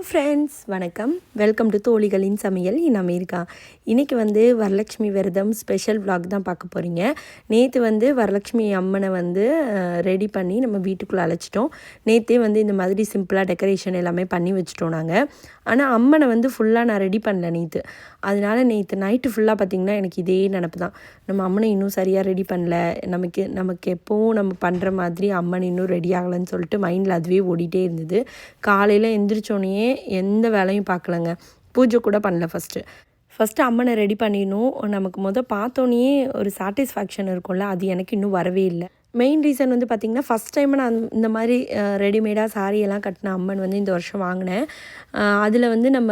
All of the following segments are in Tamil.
ஃப்ரெண்ட்ஸ் வணக்கம். வெல்கம் டு தோழிகளின் சமையல் இன் அமெரிக்கா. இன்றைக்கி வரலட்சுமி விரதம் ஸ்பெஷல் vlog தான் பார்க்க போகிறீங்க. நேற்று வரலட்சுமி அம்மனை ரெடி பண்ணி நம்ம வீட்டுக்குள்ளே அழைச்சிட்டோம். நேற்றே இந்த மாதிரி சிம்பிளாக டெக்கரேஷன் எல்லாமே பண்ணி வச்சுட்டோம் நாங்கள். ஆனால் அம்மனை ஃபுல்லாக நான் ரெடி பண்ணல நேற்று. அதனால் நேற்று நைட்டு ஃபுல்லாக பார்த்திங்கன்னா எனக்கு இதே நினப்பு தான். நம்ம அம்மனை இன்னும் சரியாக ரெடி பண்ணல, நமக்கு எப்போவும் நம்ம பண்ணுற மாதிரி அம்மன் இன்னும் ரெடி ஆகலைன்னு சொல்லிட்டு மைண்டில் அதுவே ஓடிட்டே இருந்தது. காலையில் எந்திரிச்சோடனே எந்த வேலையும் பார்க்கலங்க. பூஜை கூட பண்ணல. ஃபஸ்ட்டு அம்மனை ரெடி பண்ணிடணும். நமக்கு பார்த்தோன்னே ஒரு சாட்டிஸ்ஃபேக்ஷன் இருக்கும்ல, அது எனக்கு இன்னும் வரவே இல்லை. மெயின் ரீசன் பார்த்திங்கன்னா ஃபஸ்ட் டைம் நான் இந்த மாதிரி ரெடிமேடாக சாரியெல்லாம் கட்டின அம்மன் இந்த வருஷம் வாங்கினேன். அதில் நம்ம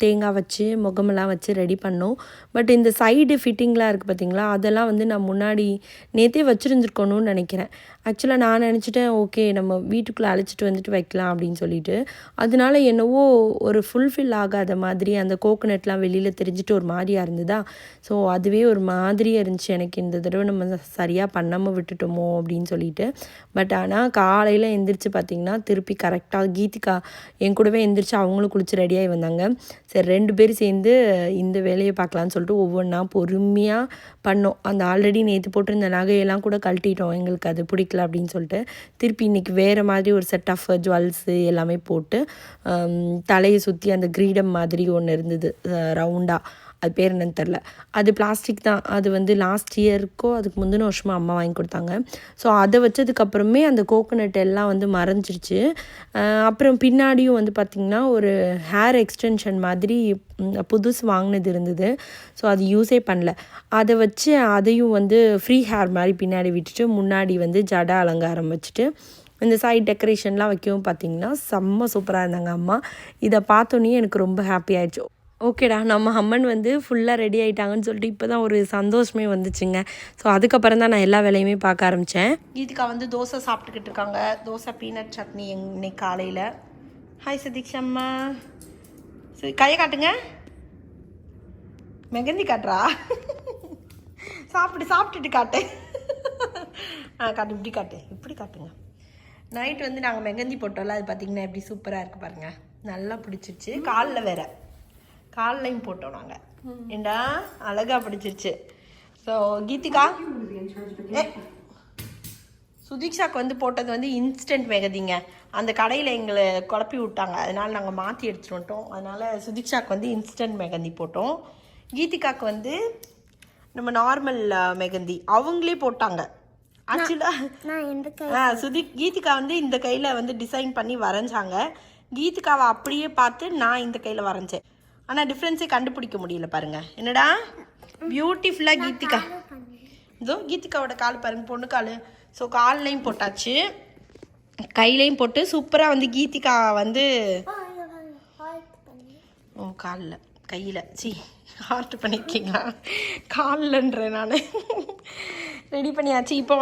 தேங்காய் வச்சு முகமெல்லாம் வச்சு ரெடி பண்ணோம். பட் இந்த சைடு ஃபிட்டிங்லாம் இருக்குது பார்த்திங்களா, அதெல்லாம் நான் முன்னாடி நேற்றே வச்சுருந்துருக்கணும்னு நினைக்கிறேன். ஆக்சுவலாக நான் நினச்சிட்டேன் ஓகே நம்ம வீட்டுக்குள்ளே அழைச்சிட்டு வைக்கலாம் அப்படின்னு சொல்லிட்டு. அதனால என்னவோ ஒரு ஃபுல்ஃபில் ஆகாத மாதிரி அந்த கோகோனட்லாம் வெளியில் தெரிஞ்சிட்டு ஒரு மாதிரியாக இருந்ததா. ஸோ அதுவே ஒரு மாதிரியாக இருந்துச்சு எனக்கு. இந்த தடவை நம்ம சரியாக பண்ணாமல் விட்டுட்டோமோ அப்படின்னு சொல்லிட்டு. பட் ஆனால் காலையில் எந்திரிச்சு பார்த்திங்கன்னா திருப்பி கரெக்டாக கீதிகா என் கூடவே எந்திரிச்சு அவங்களும் குளிச்சு ரெடியாகி வந்தாங்க. சரி 2 பேரும் சேர்ந்து இந்த வேலையை பார்க்கலான்னு சொல்லிட்டு ஒவ்வொன்றா பொறுமையாக பண்ணோம். அந்த ஆல்ரெடி நேற்று போட்டிருந்த நகையெல்லாம் கூட கழட்டிட்டோம், எங்களுக்கு அது பிடிக்கல அப்படின்னு சொல்லிட்டு. திருப்பி இன்றைக்கி வேறு மாதிரி ஒரு செட் ஆஃப் ஜுவல்ஸு எல்லாமே போட்டு தலையை சுற்றி அந்த கிரீடம் மாதிரி ஒன்று இருந்தது ரவுண்டாக, அது பேர் என்னன்னு தெரில. அது பிளாஸ்டிக் தான். அது லாஸ்ட் இயருக்கோ அதுக்கு முந்தின வருஷமாக அம்மா வாங்கி கொடுத்தாங்க. ஸோ அதை வச்சதுக்கப்புறமே அந்த கோகோனட் எல்லாம் மறைஞ்சிருச்சு. அப்புறம் பின்னாடியும் பார்த்திங்கன்னா ஒரு ஹேர் எக்ஸ்டென்ஷன் மாதிரி புதுசு வாங்கினது இருந்தது. ஸோ அது யூஸே பண்ணல. அதை வச்சு அதையும் ஃப்ரீ ஹேர் மாதிரி பின்னாடி விட்டுட்டு முன்னாடி ஜடை அலங்காரம் வச்சுட்டு இந்த சைட் டெக்கரேஷன்லாம் வைக்கவும் பார்த்திங்கன்னா செம்ம சூப்பராக இருந்தாங்க அம்மா. இதை பார்த்தோன்னே எனக்கு ரொம்ப ஹாப்பி ஆயிடுச்சு. ஓகேடா நம்ம அம்மன் ஃபுல்லாக ரெடி ஆகிட்டாங்கன்னு சொல்லிட்டு இப்போ தான் ஒரு சந்தோஷமே வந்துச்சுங்க. ஸோ அதுக்கப்புறம் தான் நான் எல்லா வேலையுமே பார்க்க ஆரம்பித்தேன். கீதிகா தோசை சாப்பிட்டுக்கிட்டு இருக்காங்க. தோசை பீனட் சட்னி இன்னைக்கு காலையில். ஹாய் சதீக்ஷம்மா, சரி கையை காட்டுங்க. மெகந்தி காட்டுறா. சாப்பிட்டுட்டு காட்டு. காட்டு, இப்படி காட்டு, இப்படி காட்டுங்க. நைட் நாங்கள் மெகந்தி போட்டோம்ல, அது பார்த்திங்கன்னா எப்படி சூப்பராக இருக்குது பாருங்கள். நல்லா பிடிச்சிருச்சு. கால்லையும் போட்டோம் நாங்கள். ஏண்டா அழகாக பிடிச்சிருச்சு. ஸோ கீதிகா சுதீக்ஷாக்கு போட்டது இன்ஸ்டன்ட் மெகந்திங்க. அந்த கடையில் எங்களை குழப்பி விட்டாங்க, அதனால் நாங்கள் மாற்றி எடுத்துகிட்டு வந்துட்டோம். அதனால் சுதீக்ஷாக்கு இன்ஸ்டன்ட் மெகந்தி போட்டோம். கீதிகாவுக்கு நம்ம நார்மல் மெகந்தி அவங்களே போட்டாங்க. ஆக்சுவலாக கீதிகா இந்த கையில் டிசைன் பண்ணி வரைஞ்சாங்க. கீதிகாவை அப்படியே பார்த்து நான் இந்த கையில் வரைஞ்சேன். ஆனால் டிஃப்ரென்ஸே கண்டுபிடிக்க முடியல பாருங்கள். என்னடா பியூட்டிஃபுல்லாக கீதிகா. இதோ கீதிகாவோட கால் பாருங்க, பொண்ணு கால். ஸோ கால்லையும் போட்டாச்சு, கையிலையும் போட்டு சூப்பராக கீதிகா காலில் கையில் ஹார்ட் பண்ணியிருக்கீங்களா, காலில்ன்றேன் நான். ரெடி பண்ணியாச்சு. இப்போ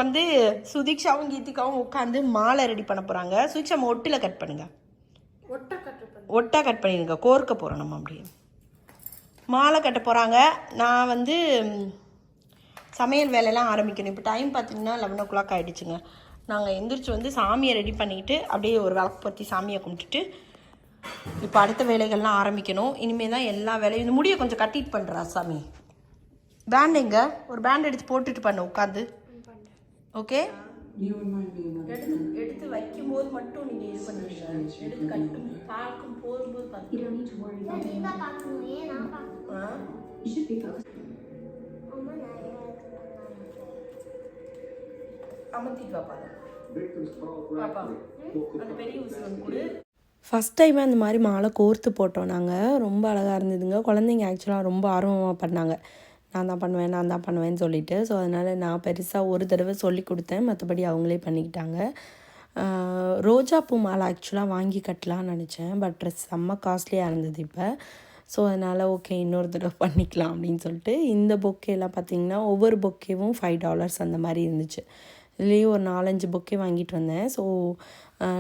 சுதீக்ஷாவும் கீதிகாவும் உட்காந்து மாலை ரெடி பண்ண போகிறாங்க. சுதீக்ஷா ஒட்டில் கட் பண்ணுங்கள். ஒட்டா கட் பண்ணிடுங்க, கோர்க்க போகிறோம் நம்ம. அப்படியே மாலை கட்ட போகிறாங்க. நான் சமையல் வேலையெல்லாம் ஆரம்பிக்கணும். இப்போ டைம் பார்த்திங்கன்னா 11 o'clock ஆகிடுச்சுங்க. நாங்கள் எந்திரிச்சு சாமியை ரெடி பண்ணிவிட்டு அப்படியே ஒரு விளக்கு பற்றி சாமியை கும்பிட்டுட்டு இப்போ அடுத்த வேலைகள்லாம் ஆரம்பிக்கணும். இனிமேல் தான் எல்லா வேலையும். இந்த முடியை கொஞ்சம் கட்டிட்டு பண்ணுறா சாமி. பேண்ட் எங்க, ஒரு பேண்ட் எடுத்து போட்டுட்டு பண்ண உட்காந்து. ஓகே, எடுத்து வைக்கும்போது மட்டும் நீங்கள் இது பண்ணுவீங்க. எடுத்து கட்டும் பார்க்கும் போகும்போது ஃபஸ்ட் டைம் அந்த மாதிரி மாலை கோர்த்து போட்டோம் நாங்கள். ரொம்ப அழகாக இருந்ததுங்க. குழந்தைங்க ஆக்சுவலாக ரொம்ப ஆர்வமாக பண்ணாங்க. நான் தான் பண்ணுவேன்னு சொல்லிட்டு. ஸோ அதனால் நான் பெருசாக ஒரு தடவை சொல்லி கொடுத்தேன், மற்றபடி அவங்களே பண்ணிக்கிட்டாங்க. ரோஜா பூ மாலை ஆக்சுவலாக வாங்கி கட்டலான்னு நினச்சேன். பட் ட்ரெஸ் செம்ம காஸ்ட்லியாக இருந்தது இப்போ. ஸோ அதனால் ஓகே இன்னொரு தடவை பண்ணிக்கலாம் அப்படின்னு சொல்லிட்டு இந்த பொக்கேலாம் பார்த்திங்கன்னா ஒவ்வொரு பொக்கேவும் $5 அந்த மாதிரி இருந்துச்சு. இதுலேயே ஒரு 4-5 பொக்கே வாங்கிட்டு வந்தேன். ஸோ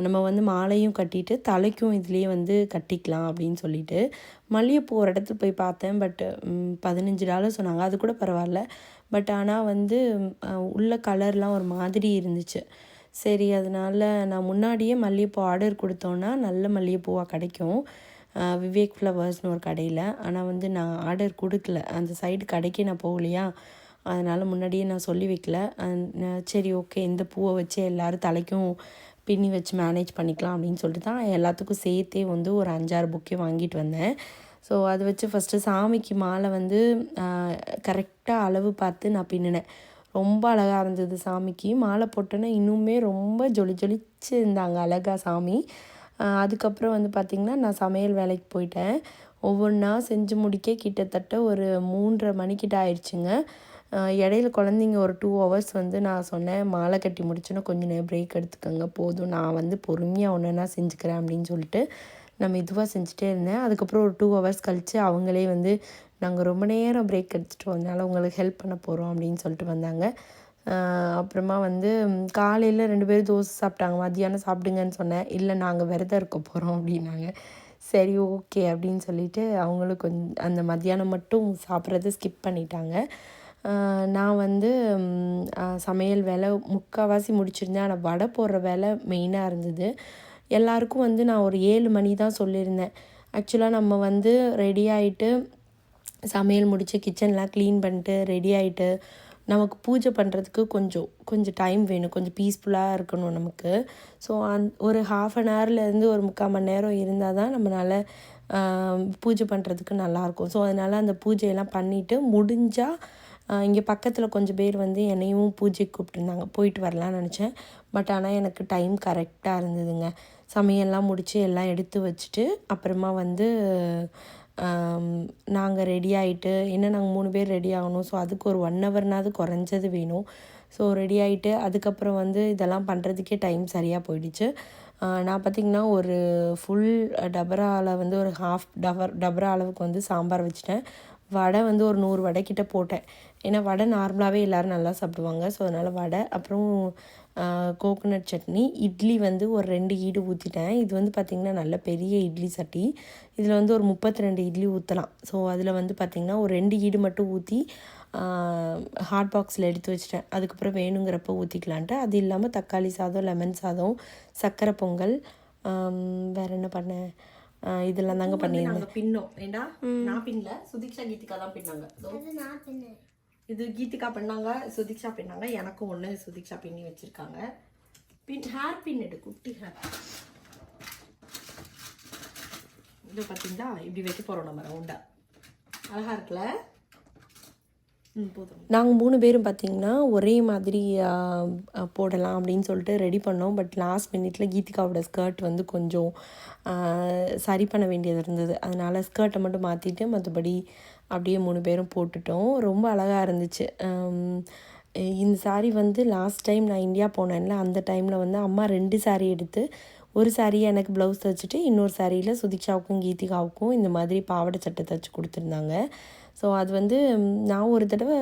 நம்ம மாலையும் கட்டிட்டு தலைக்கும் இதுலேயே கட்டிக்கலாம் அப்படின்னு சொல்லிட்டு மல்லிகைப்பூ ஒரு இடத்துல போய் பார்த்தேன். பட் $15 சொன்னாங்க. அது கூட பரவாயில்ல. பட் ஆனால் உள்ள கலர்லாம் ஒரு மாதிரி இருந்துச்சு. சரி அதனால் நான் முன்னாடியே மல்லிகைப்பூ ஆர்டர் கொடுத்தோன்னா நல்ல மல்லிகைப்பூவாக கிடைக்கும். விவேக் ஃப்ளவர்ஸ்னு ஒரு கடையில். ஆனால் வந்து நான் ஆர்டர் கொடுக்கல, அந்த சைடு கடைக்கே நான் போகலையா, அதனால் முன்னாடியே நான் சொல்லி வைக்கல. சரி ஓகே, இந்த பூவை வச்சு எல்லோரும் தலைக்கும் பின்னி வச்சு மேனேஜ் பண்ணிக்கலாம் அப்படின்னு சொல்லிட்டு தான் எல்லாத்துக்கும் சேர்த்தே வந்து ஒரு 5-6 புக்கே வாங்கிட்டு வந்தேன். ஸோ அதை வச்சு ஃபஸ்ட்டு சாமிக்கு மாலை வந்து கரெக்டாக அளவு பார்த்து நான் பின்னினேன். ரொம்ப அழகாக இருந்தது. சாமிக்கு மாலை போட்டோன்னே இன்னுமே ரொம்ப ஜொலிச்சு இருந்தாங்க அழகாக சாமி. அதுக்கப்புறம் வந்து பார்த்திங்கன்னா நான் சமையல் வேலைக்கு போயிட்டேன். ஒவ்வொன்றா செஞ்சு முடிக்க கிட்டத்தட்ட ஒரு 3:30 மணிக்கிட்ட ஆயிடுச்சுங்க. இடையில குழந்தைங்க ஒரு 2 ஹவர்ஸ் வந்து நான் சொன்னேன், மாலை கட்டி முடிச்சோன்னா கொஞ்சம் நேரம் பிரேக் எடுத்துக்கோங்க, போதும் நான் வந்து பொறுமையாக ஒன்றுனா செஞ்சுக்கிறேன் அப்படின்னு சொல்லிட்டு நான் மெதுவாக செஞ்சுட்டே இருந்தேன். அதுக்கப்புறம் ஒரு 2 ஹவர்ஸ் கழித்து அவங்களே வந்து நாங்கள் ரொம்ப நேரம் பிரேக் எடுத்துகிட்டு வந்தனால உங்களுக்கு ஹெல்ப் பண்ண போகிறோம் அப்படின்னு சொல்லிட்டு வந்தாங்க. அப்புறமா வந்து காலையில் 2 பேரும் தோசை சாப்பிட்டாங்க. மத்தியானம் சாப்பிடுங்கன்னு சொன்னேன். இல்லை நாங்கள் விரதம் இருக்க போகிறோம் அப்படின்னாங்க. சரி ஓகே அப்படின்னு சொல்லிவிட்டு அவங்களும் கொஞ்சம் அந்த மத்தியானம் மட்டும் சாப்பிட்றத ஸ்கிப் பண்ணிட்டாங்க. நான் வந்து சமையல் வேலை முக்கால்வாசி முடிச்சிருந்தேன். ஆனால் வடை போடுற வேலை மெயினாக இருந்தது. எல்லாருக்கும் வந்து நான் ஒரு 7 மணி தான் சொல்லியிருந்தேன். ஆக்சுவலாக நம்ம வந்து ரெடி ஆகிட்டு சமையல் முடித்து கிச்சன்லாம் க்ளீன் பண்ணிட்டு ரெடி ஆகிட்டு நமக்கு பூஜை பண்ணுறதுக்கு கொஞ்சம் டைம் வேணும், கொஞ்சம் பீஸ்ஃபுல்லாக இருக்கணும் நமக்கு. ஸோ ஒரு 1/2 ஹவர்லேருந்து ஒரு 3/4 மணி நேரம் இருந்தால் தான் நம்மளால் பூஜை பண்ணுறதுக்கு நல்லாயிருக்கும். ஸோ அதனால் அந்த பூஜையெல்லாம் பண்ணிவிட்டு முடிஞ்சால் இங்கே பக்கத்தில் கொஞ்சம் பேர் வந்து என்னையும் பூஜைக்கு கூப்பிட்டுருந்தாங்க, போயிட்டு வரலான்னு நினச்சேன். பட் ஆனால் எனக்கு டைம் கரெக்டாக இருந்ததுங்க. சமையல்லாம் முடித்து எல்லாம் எடுத்து வச்சுட்டு அப்புறமா வந்து நாங்கள் ரெடி ஆகிட்டு, ஏன்னா நாங்கள் 3 பேர் ரெடி ஆகணும். ஸோ அதுக்கு ஒரு 1 ஹவர்னாவது குறைஞ்சது வேணும். ஸோ ரெடி ஆகிட்டு அதுக்கப்புறம் வந்து இதெல்லாம் பண்ணுறதுக்கே டைம் சரியாக போயிடுச்சு. நான் பார்த்திங்கன்னா ஒரு ஃபுல் டபராவில் வந்து ஒரு டபரா அளவுக்கு வந்து சாம்பார் வச்சுட்டேன். வடை வந்து ஒரு 100 வடைக்கிட்ட போட்டேன். ஏன்னா வடை நார்மலாகவே எல்லோரும் நல்லா சாப்பிடுவாங்க. ஸோ அதனால் வடை, அப்புறம் கோகோனட் சட்னி, இட்லி வந்து ஒரு 2 ஈடு ஊற்றிட்டேன். இது வந்து பார்த்திங்கன்னா நல்ல பெரிய இட்லி சட்டி. இதில் வந்து ஒரு 32 இட்லி ஊற்றலாம். ஸோ அதில் வந்து பார்த்திங்கன்னா ஒரு 2 ஈடு மட்டும் ஊற்றி ஹாட் பாக்ஸில் எடுத்து வச்சிட்டேன். அதுக்கப்புறம் வேணுங்கிறப்ப ஊற்றிக்கலான்ட்டு. அது இல்லாமல் தக்காளி சாதம், லெமன் சாதம், சர்க்கரை பொங்கல், வேறு என்ன பண்ணேன், இதெல்லாம் தாங்க பண்ணியிருந்தேன். பின்னோம் ஏண்டா நான் பின்னல, சுதீக்ஷா கீதிகா தான் பின்னாங்க. இது கீதிகா பண்ணாங்க, சுதீக்ஷா பின்னாங்க. எனக்கும் ஒன்று சுதீக்ஷா பின்னி வச்சுருக்காங்க. ஹேர் பின் எடு, குட்டி ஹேர். இது பார்த்தீங்களா, இப்படி வைக்க போகிறோம் நம்ம ரவுண்டாக. அழகாக இருக்குல்ல? போதும். நாங்கள் 3 பேரும் பார்த்திங்கன்னா ஒரே மாதிரி போடலாம் அப்படின்னு சொல்லிட்டு ரெடி பண்ணோம். பட் லாஸ்ட் மினிட்ல கீதிகாவோட ஸ்கர்ட் வந்து கொஞ்சம் சரி பண்ண வேண்டியது இருந்தது. அதனால் ஸ்கர்ட்டை மட்டும் மாற்றிட்டு மற்றபடி அப்படியே 3 பேரும் போட்டுட்டோம். ரொம்ப அழகாக இருந்துச்சு. இந்த சாரீ வந்து லாஸ்ட் டைம் நான் இந்தியா போனேன்ல, அந்த டைமில் வந்து அம்மா 2 சாரீ எடுத்து, ஒரு சாரீ எனக்கு ப்ளவுஸ் தைச்சிட்டு இன்னொரு சாரியில் சுதீக்ஷாவுக்கும் கீதிகாவுக்கும் இந்த மாதிரி பாவாடை சட்டை தைச்சி கொடுத்துருந்தாங்க. ஸோ அது வந்து நான் ஒரு தடவை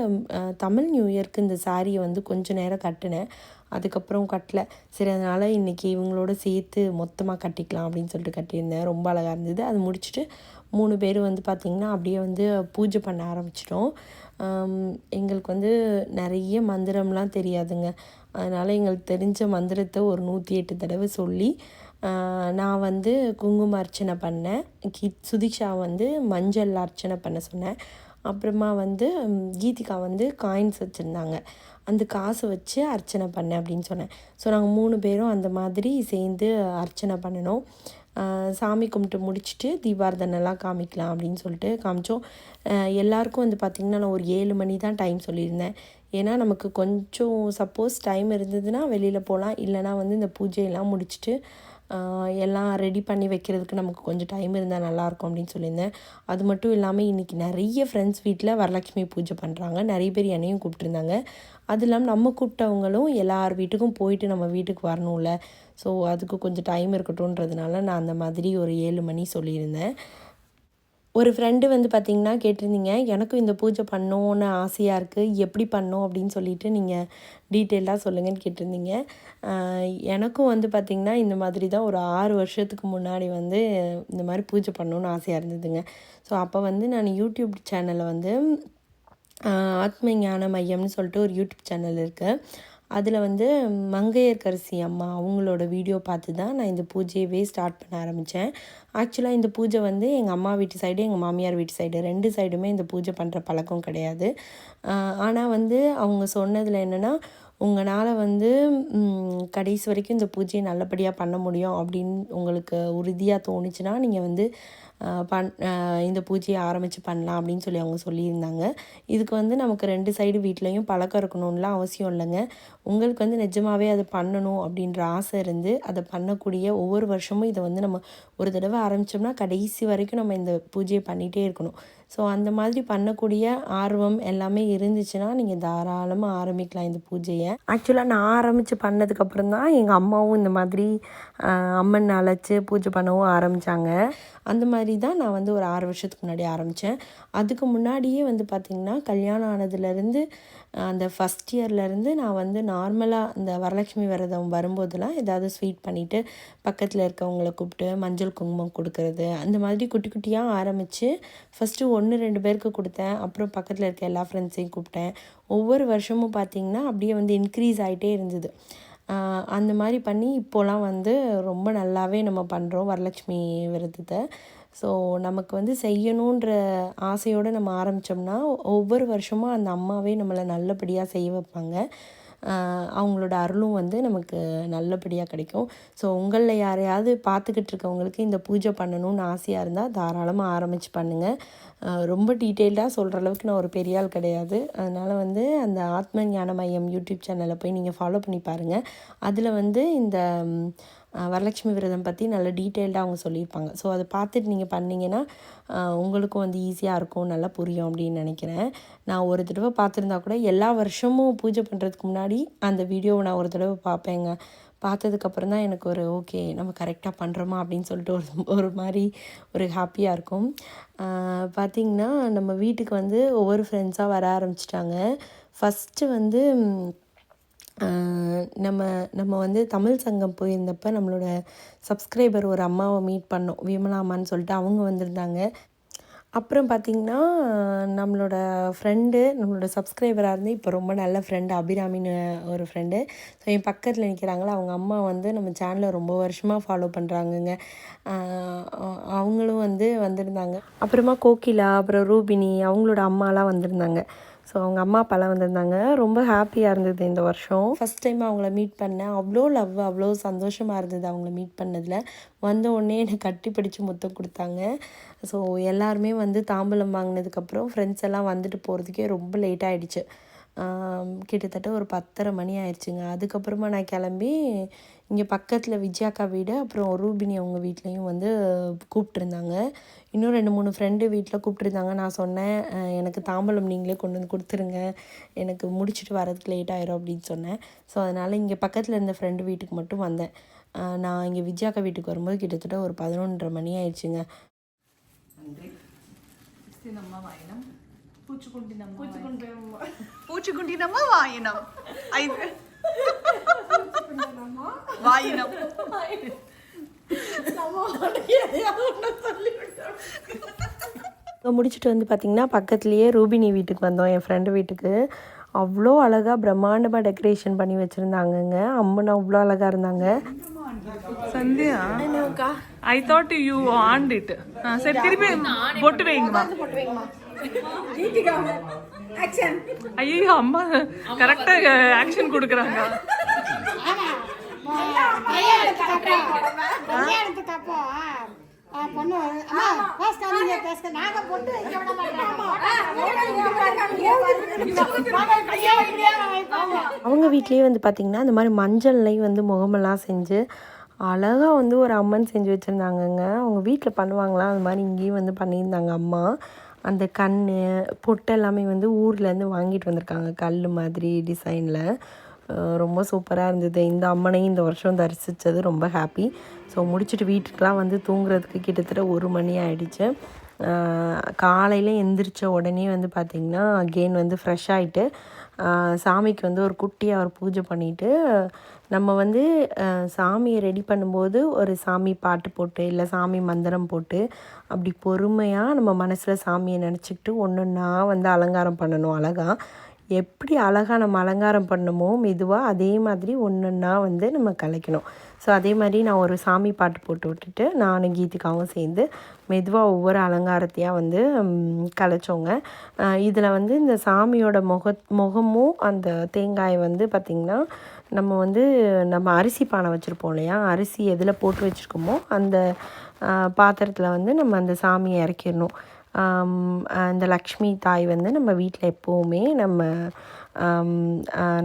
தமிழ் நியூ இயர்க்கு இந்த சாரியை வந்து கொஞ்சம் நேரம் கட்டினேன். அதுக்கப்புறம் கட்டலை. சரி அதனால் இன்றைக்கி இவங்களோட சேர்த்து மொத்தமாக கட்டிக்கலாம் அப்படின்னு சொல்லிட்டு கட்டியிருந்தேன். ரொம்ப அழகாக இருந்தது. அது முடிச்சுட்டு 3 பேர் வந்து பார்த்திங்கன்னா அப்படியே வந்து பூஜை பண்ண ஆரம்பிச்சிட்டோம். எங்களுக்கு வந்து நிறைய மந்திரம்லாம் தெரியாதுங்க. அதனால் எங்களுக்கு தெரிஞ்ச மந்திரத்தை ஒரு 108 தடவை சொல்லி நான் வந்து குங்கும அர்ச்சனை பண்ணேன். சுதீக்ஷா வந்து மஞ்சள் அர்ச்சனை பண்ண சொன்னேன். அப்புறமா வந்து கீதிகா வந்து காயின்ஸ் வச்சுருந்தாங்க, அந்த காசை வச்சு அர்ச்சனை பண்ணேன் அப்படின்னு சொன்னேன். ஸோ நாங்கள் 3 பேரும் அந்த மாதிரி சேர்ந்து அர்ச்சனை பண்ணினோம். சாமி கும்பிட்டு முடிச்சுட்டு தீபார்த்தனைலாம் காமிக்கலாம் அப்படின்னு சொல்லிட்டு காமிச்சோம். எல்லாருக்கும் வந்து பார்த்திங்கன்னா நான் ஒரு 7 மணி தான் டைம் சொல்லியிருந்தேன். ஏன்னா நமக்கு கொஞ்சம் சப்போஸ் டைம் இருந்ததுன்னா வெளியில் போகலாம், இல்லைனா வந்து இந்த பூஜையெல்லாம் முடிச்சுட்டு எல்லாம் ரெடி பண்ணி வைக்கிறதுக்கு நமக்கு கொஞ்சம் டைம் இருந்தால் நல்லாயிருக்கும் அப்படின்னு சொல்லியிருந்தேன். அது மட்டும் இல்லாமல் இன்றைக்கி நிறைய ஃப்ரெண்ட்ஸ் வீட்டில் வரலட்சுமி பூஜை பண்ணுறாங்க. நிறைய பேர் என்னையும் கூப்பிட்டுருந்தாங்க. அது இல்லாமல் நம்ம கூப்பிட்டவங்களும் எல்லார் வீட்டுக்கும் போயிட்டு நம்ம வீட்டுக்கு வரணும்ல, ஸோ அதுக்கு கொஞ்சம் டைம் இருக்கட்டும்ன்றதுனால நான் அந்த மாதிரி ஒரு 7 மணி சொல்லியிருந்தேன். ஒரு ஃப்ரெண்டு வந்து பார்த்திங்கன்னா கேட்டிருந்தீங்க, எனக்கும் இந்த பூஜை பண்ணணுன்னு ஆசையாக இருக்குது, எப்படி பண்ணோம் அப்படின்னு சொல்லிவிட்டு நீங்கள் டீட்டெயிலாக சொல்லுங்கன்னு கேட்டிருந்தீங்க. எனக்கும் வந்து பார்த்திங்கன்னா இந்த மாதிரி தான் ஒரு 6 வருஷத்துக்கு முன்னாடி வந்து இந்த மாதிரி பூஜை பண்ணணுன்னு ஆசையாக இருந்ததுங்க. ஸோ அப்போ வந்து நான் யூடியூப் சேனலில் வந்து ஆத்ம ஞான மையம்னு சொல்லிட்டு ஒரு யூடியூப் சேனல் இருக்குது. அதில் வந்து மங்கையர்கரசி அம்மா அவங்களோட வீடியோ பார்த்து தான் நான் இந்த பூஜையவே ஸ்டார்ட் பண்ண ஆரம்பித்தேன். ஆக்சுவலாக இந்த பூஜை வந்து எங்கள் அம்மா வீட்டு சைடு, எங்கள் மாமியார் வீட்டு சைடு 2 சைடுமே இந்த பூஜை பண்ணுற பழக்கம் கிடையாது. ஆனால் வந்து அவங்க சொன்னதில் என்னென்னா, உங்களால் வந்து கடைசி வரைக்கும் இந்த பூஜையை நல்லபடியாக பண்ண முடியும் அப்படின்னு உங்களுக்கு உறுதியாக தோணுச்சுன்னா நீங்கள் வந்து இந்த பூஜையை ஆரம்பித்து பண்ணலாம் அப்படின்னு சொல்லி அவங்க சொல்லியிருந்தாங்க. இதுக்கு வந்து நமக்கு 2 சைடு வீட்லேயும் பழக்கம் இருக்கணும்லாம் அவசியம் இல்லைங்க. உங்களுக்கு வந்து நிஜமாகவே அதை பண்ணணும் அப்படின்ற ஆசை இருந்து அதை பண்ணக்கூடிய ஒவ்வொரு வருஷமும் இதை வந்து நம்ம ஒரு தடவை ஆரம்பித்தோம்னா கடைசி வரைக்கும் நம்ம இந்த பூஜையை பண்ணிகிட்டே இருக்கணும். ஸோ அந்த மாதிரி பண்ணக்கூடிய ஆர்வம் எல்லாமே இருந்துச்சுன்னா நீங்கள் தாராளமாக ஆரம்பிக்கலாம் இந்த பூஜையை. ஆக்சுவலாக நான் ஆரம்பித்து பண்ணதுக்கப்புறம் தான் எங்கள் அம்மாவும் இந்த மாதிரி அம்மன் அழைச்சி பூஜை பண்ணவும் ஆரம்பித்தாங்க. அந்த மாதிரி தான் நான் வந்து ஒரு 6 வருஷத்துக்கு முன்னாடி ஆரம்பித்தேன். அதுக்கு முன்னாடியே வந்து பார்த்திங்கன்னா கல்யாணம் ஆனதுலேருந்து அந்த ஃபஸ்ட் இயர்லேருந்து நான் வந்து நார்மலாக இந்த வரலட்சுமி விரதம் வரும்போதெல்லாம் ஏதாவது ஸ்வீட் பண்ணிவிட்டு பக்கத்தில் இருக்கவங்கள கூப்பிட்டு மஞ்சள் குங்குமம் கொடுக்கறது, அந்த மாதிரி குட்டி குட்டியாக ஆரம்பித்து ஃபஸ்ட்டு 1-2 பேருக்கு கொடுத்தேன். அப்புறம் பக்கத்தில் இருக்க எல்லா ஃப்ரெண்ட்ஸையும் கூப்பிட்டேன். ஒவ்வொரு வருஷமும் பார்த்திங்கன்னா அப்படியே வந்து இன்க்ரீஸ் ஆகிட்டே இருந்தது. அந்த மாதிரி பண்ணி இப்போலாம் வந்து ரொம்ப நல்லாவே நம்ம பண்ணுறோம் வரலட்சுமி விரதத்தை. ஸோ நமக்கு வந்து செய்யணுன்ற ஆசையோடு நம்ம ஆரம்பித்தோம்னா ஒவ்வொரு வருஷமும் அந்த அம்மாவே நம்மளை நல்லபடியாக செய்ய வைப்பாங்க. அவங்களோட அருளும் வந்து நமக்கு நல்லபடியாக கிடைக்கும். ஸோ உங்களில் யாரையாவது பார்த்துக்கிட்டு இருக்கவங்களுக்கு இந்த பூஜை பண்ணணும்னு ஆசையாக இருந்தால் தாராளமாக ஆரம்பித்து பண்ணுங்கள். ரொம்ப டீட்டெயில்டாக சொல்கிற அளவுக்கு நான் ஒரு பெரிய ஆள் கிடையாது. அதனால் வந்து அந்த ஆத்ம ஞான மையம் யூடியூப் சேனலை போய் நீங்கள் ஃபாலோ பண்ணி பாருங்கள். அதில் வந்து இந்த வரலட்சுமி விரதம் பற்றி நல்ல டீட்டெயில்டாக அவங்க சொல்லியிருப்பாங்க. ஸோ அதை பார்த்துட்டு நீங்கள் பண்ணிங்கன்னா உங்களுக்கும் வந்து ஈஸியாக இருக்கும், நல்லா புரியும் அப்படின்னு நினைக்கிறேன். நான் ஒரு தடவை பார்த்துருந்தா கூட எல்லா வருஷமும் பூஜை பண்ணுறதுக்கு முன்னாடி அந்த வீடியோவை நான் ஒரு தடவை பார்ப்பேங்க. பார்த்ததுக்கப்புறம் தான் எனக்கு ஒரு ஓகே நம்ம கரெக்டாக பண்ணுறோமா அப்படின்னு சொல்லிட்டு ஒரு மாதிரி ஒரு ஹாப்பியாக இருக்கும். பார்த்திங்கன்னா நம்ம வீட்டுக்கு வந்து ஒவ்வொரு ஃப்ரெண்ட்ஸாக வர ஆரம்பிச்சிட்டாங்க. ஃபஸ்ட்டு வந்து நம்ம வந்து தமிழ் சங்கம் போயிருந்தப்போ நம்மளோட சப்ஸ்கிரைபர் ஒரு அம்மாவை மீட் பண்ணோம், விமலா அம்மான்னு சொல்லிட்டு. அவங்க வந்திருந்தாங்க. அப்புறம் பார்த்திங்கன்னா நம்மளோட ஃப்ரெண்டு, நம்மளோட சப்ஸ்கிரைபராக இருந்து இப்போ ரொம்ப நல்ல ஃப்ரெண்டு அபிராமின்னு ஒரு ஃப்ரெண்டு. ஸோ என் பக்கத்தில் நிற்கிறாங்களா, அவங்க அம்மா வந்து நம்ம சேனலை ரொம்ப வருஷமாக ஃபாலோ பண்ணுறாங்கங்க. அவங்களும் வந்து வந்திருந்தாங்க. அப்புறமா கோகிலா, அப்புறம் ரூபினி அவங்களோட அம்மாலாம் வந்திருந்தாங்க. ஸோ அவங்க அம்மா அப்பாலாம் வந்திருந்தாங்க. ரொம்ப ஹாப்பியாக இருந்தது இந்த வருஷம். ஃபஸ்ட் டைம் அவங்கள மீட் பண்ணேன். அவ்வளோ லவ், அவ்வளோ சந்தோஷமாக இருந்தது அவங்கள மீட் பண்ணதில். வந்த உடனே என்னை கட்டி பிடிச்சி முத்தம் கொடுத்தாங்க. ஸோ எல்லாருமே வந்து தாம்பூலம் வாங்கினதுக்கப்புறம் ஃப்ரெண்ட்ஸ் எல்லாம் வந்துட்டு போகிறதுக்கே ரொம்ப லேட் ஆகிடுச்சு. கிட்டத்தட்ட ஒரு 10:30 மணி ஆயிடுச்சுங்க. அதுக்கப்புறமா நான் கிளம்பி இங்கே பக்கத்தில் விஜயாக்கா வீடு, அப்புறம் ரூபினி அவங்க வீட்லேயும் வந்து கூப்பிட்ருந்தாங்க. இன்னும் 2-3 ஃப்ரெண்டு வீட்டில் கூப்பிட்ருந்தாங்க. நான் சொன்னேன், எனக்கு தாம்பூலம் நீங்களே கொண்டு வந்து கொடுத்துருங்க, எனக்கு முடிச்சுட்டு வரதுக்கு லேட் ஆயிரும் அப்படின்னு சொன்னேன். ஸோ அதனால் இங்கே பக்கத்தில் இருந்த ஃப்ரெண்டு வீட்டுக்கு மட்டும் வந்தேன். நான் இங்கே விஜயாக்கா வீட்டுக்கு வரும்போது கிட்டத்தட்ட ஒரு 11:30 மணி ஆயிடுச்சுங்க. பூச்சிக்குண்டி நம்ம வாயினம் வாயினம் முடிச்சுட்டு வந்து பார்த்திங்கன்னா பக்கத்துலேயே ரூபினி வீட்டுக்கு வந்தோம், என் ஃப்ரெண்டு வீட்டுக்கு. அவ்வளோ அழகாக பிரம்மாண்டமாக டெக்கரேஷன் பண்ணி வச்சுருந்தாங்கங்க. அம்மன் அவ்வளோ அழகாக இருந்தாங்க. Sandhya, I thought you on it. சரி, திருப்பி பொட்டு வைங்கம்மா. ஐயோ, அம்மா கரெக்டாக ஆக்ஷன் கொடுக்குறாங்க. அவங்க வீட்லேயே வந்து பார்த்திங்கன்னா இந்த மாதிரி மஞ்சள்லையும் வந்து முகமெல்லாம் செஞ்சு அழகாக வந்து ஒரு அம்மன் செஞ்சு வச்சுருந்தாங்கங்க. அவங்க வீட்டில் பண்ணுவாங்களாம், அது மாதிரி இங்கேயும் வந்து பண்ணியிருந்தாங்க அம்மா. அந்த கண் பொட்டு எல்லாமே வந்து ஊர்லேருந்து வாங்கிட்டு வந்திருக்காங்க, கல் மாதிரி டிசைனில். ரொம்ப சூப்பராக இருந்தது. இந்த அம்மனையும் இந்த வருஷம் தரிசித்தது ரொம்ப ஹாப்பி. ஸோ முடிச்சுட்டு வீட்டுக்கெலாம் வந்து தூங்குறதுக்கு கிட்டத்தட்ட 1 மணி ஆகிடுச்சு. காலையில் எந்திரிச்ச உடனே வந்து பார்த்திங்கன்னா அகெயின் வந்து ஃப்ரெஷ் ஆகிட்டு சாமிக்கு வந்து ஒரு குட்டியாக ஒரு பூஜை பண்ணிவிட்டு, நம்ம வந்து சாமியை ரெடி பண்ணும்போது ஒரு சாமி பாட்டு போட்டு இல்லை சாமி மந்திரம் போட்டு அப்படி பொறுமையாக நம்ம மனசில் சாமியை நினச்சிக்கிட்டு ஒன்று ஒன்றா வந்து அலங்காரம் பண்ணணும் அழகாக. எப்படி அழகாக நம்ம அலங்காரம் பண்ணமோ மெதுவாக அதே மாதிரி ஒன்றா வந்து நம்ம கலைக்கணும். ஸோ அதே மாதிரி நான் ஒரு சாமி பாட்டு போட்டு விட்டுட்டு நானும் கீதிகாவும் சேர்ந்து மெதுவாக ஒவ்வொரு அலங்காரத்தையாக வந்து கலைச்சோங்க. இதில் வந்து இந்த சாமியோட முகமும் அந்த தேங்காயை வந்து பார்த்திங்கன்னா நம்ம அரிசி பானை வச்சுருப்போம் இல்லையா, அரிசி எதில் போட்டு வச்சுருக்கோமோ அந்த பாத்திரத்தில் வந்து நம்ம அந்த சாமியை இறக்கிடணும். இந்த லக்ஷ்மி தாய் வந்து நம்ம வீட்டில் எப்போவுமே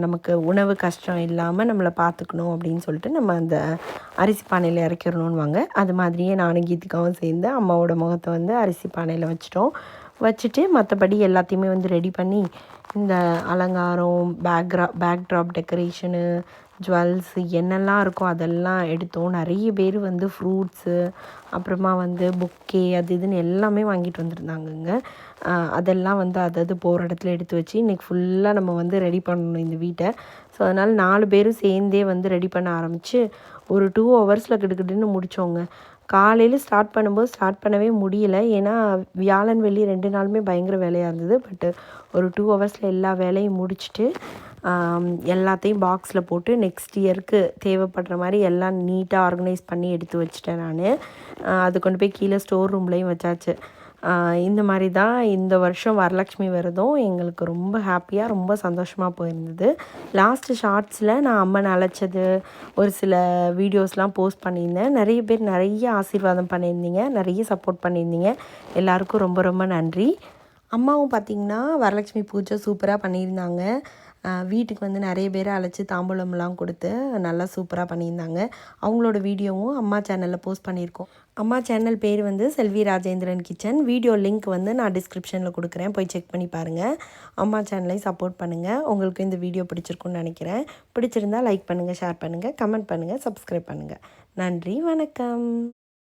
நமக்கு உணவு கஷ்டம் இல்லாமல் நம்மளை பார்த்துக்கணும் அப்படின்னு சொல்லிட்டு நம்ம அந்த அரிசி பானையில் இறக்கிடணுன்னுவாங்க. அது மாதிரியே நானும் கீதிகாவும் சேர்ந்து அம்மாவோட முகத்தை வந்து அரிசி பானையில் வச்சுட்டு மற்றபடி எல்லாத்தையுமே வந்து ரெடி பண்ணி இந்த அலங்காரம், பேக்ட்ராப் டெக்கரேஷனு, ஜுவல்ஸு என்னெல்லாம் இருக்கோ அதெல்லாம் எடுத்தோம். நிறைய பேர் வந்து ஃப்ரூட்ஸு, அப்புறமா வந்து புக்கே அது இதுன்னு எல்லாமே வாங்கிட்டு வந்திருந்தாங்கங்க. அதெல்லாம் வந்து அதாவது போகிற இடத்துல எடுத்து வச்சு இன்றைக்கி ஃபுல்லாக நம்ம வந்து ரெடி பண்ணணும் இந்த வீட்டை. ஸோ அதனால் 4 பேரும் சேர்ந்தே வந்து ரெடி பண்ண ஆரம்பித்து ஒரு 2 ஹவர்ஸில் கிடுக்கிட்டுன்னு முடித்தோங்க. காலையில் ஸ்டார்ட் பண்ணவே முடியல. ஏன்னா வியாழன் வெள்ளி 2 நாளுமே பயங்கர வேலையாக இருந்தது. பட்டு ஒரு 2 ஹவர்ஸில் எல்லா வேலையும் முடிச்சுட்டு எல்லாத்தையும் பாக்ஸில் போட்டு நெக்ஸ்ட் இயருக்கு தேவைப்படுற மாதிரி எல்லாம் நீட்டாக ஆர்கனைஸ் பண்ணி எடுத்து வச்சுட்டேன் நான். அது கொண்டு போய் கீழே ஸ்டோர் ரூம்லேயும் வச்சாச்சு. இந்த மாதிரி தான் இந்த வருஷம் வரலட்சுமி விரதம் எங்களுக்கு ரொம்ப ஹாப்பியாக ரொம்ப சந்தோஷமாக போயிருந்தது. லாஸ்ட்டு ஷார்ட்ஸில் நான் அம்மனை அழைச்சது ஒரு சில வீடியோஸ்லாம் போஸ்ட் பண்ணியிருந்தேன். நிறைய பேர் நிறைய ஆசீர்வாதம் பண்ணியிருந்தீங்க, நிறைய சப்போர்ட் பண்ணியிருந்தீங்க. எல்லாருக்கும் ரொம்ப ரொம்ப நன்றி. அம்மாவும் பார்த்திங்கன்னா வரலட்சுமி பூஜை சூப்பராக பண்ணியிருந்தாங்க. வீட்டுக்கு வந்து நிறைய பேரை அழைச்சி தாம்பூலம்லாம் கொடுத்து நல்லா சூப்பராக பண்ணியிருந்தாங்க. அவங்களோட வீடியோவும் அம்மா சேனலில் போஸ்ட் பண்ணியிருக்கோம். அம்மா சேனல் பேர் வந்து செல்வி ராஜேந்திரன் கிச்சன். வீடியோ லிங்க் வந்து நான் டிஸ்கிரிப்ஷனில் கொடுக்குறேன், போய் செக் பண்ணி பாருங்கள். அம்மா சேனலையும் சப்போர்ட் பண்ணுங்கள். உங்களுக்கு இந்த வீடியோ பிடிச்சிருக்குன்னு நினைக்கிறேன். பிடிச்சிருந்தால் லைக் பண்ணுங்கள், ஷேர் பண்ணுங்கள், கமெண்ட் பண்ணுங்கள், சப்ஸ்கிரைப் பண்ணுங்கள். நன்றி, வணக்கம்.